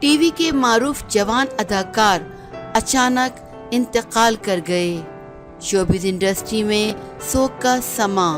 TV के मारूफ जवान अदाकार अचानक इंतकाल कर गए। शोबिज़ इंडस्ट्री में शोक का समा।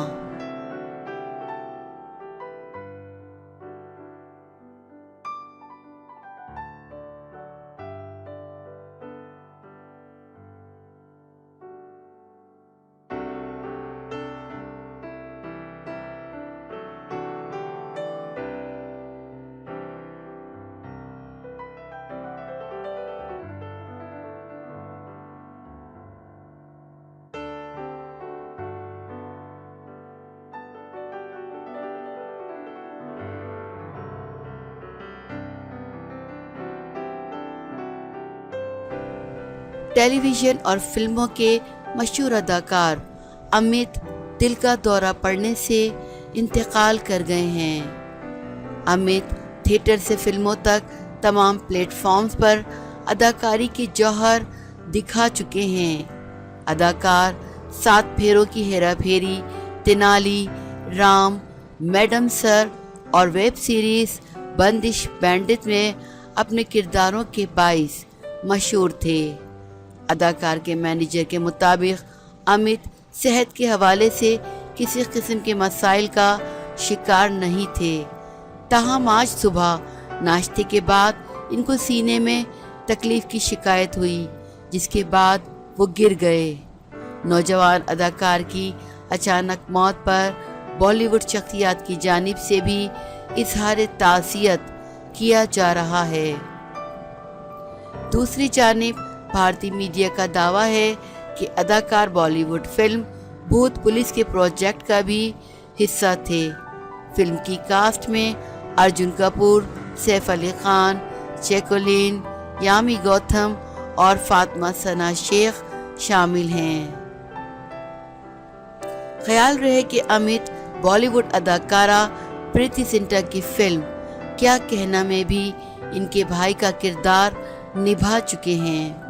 टेलीविजन और फिल्मों के मशहूर अदाकार अमित दिल का दौरा पड़ने से इंतकाल कर गए हैं। अमित थिएटर से फिल्मों तक तमाम प्लेटफॉर्म्स पर अदाकारी की जौहर दिखा चुके हैं। अदाकार 7 फेरों की हेरा फेरी, तेनाली, राम, मैडम सर और वेब सीरीज बंदिश बैंडिट में अपने किरदारों के बाइस मशहूर थे। अदाकार के मैनेजर के मुताबिक अमित सेहत के हवाले से किसी किस्म के मसाइल का शिकार नहीं थे। ताहम आज सुबह नाश्ते के बाद इनको सीने में तकलीफ की शिकायत हुई, जिसके बाद वो गिर गए। नौजवान अदाकार की अचानक मौत पर बॉलीवुड शख्सियत की जानिब से भी इजहार ताज़ियत किया जा रहा है। दूसरी जानिब भारतीय मीडिया का दावा है कि अदाकार बॉलीवुड फिल्म भूत पुलिस के प्रोजेक्ट का भी हिस्सा थे। फिल्म की कास्ट में अर्जुन कपूर, सैफ अली खान, जैकलीन, यामी गौतम और फातिमा सना शेख शामिल हैं। ख्याल रहे कि अमित बॉलीवुड अदाकारा प्रीति जिंटा की फिल्म क्या कहना में भी इनके भाई का किरदार निभा चुके हैं।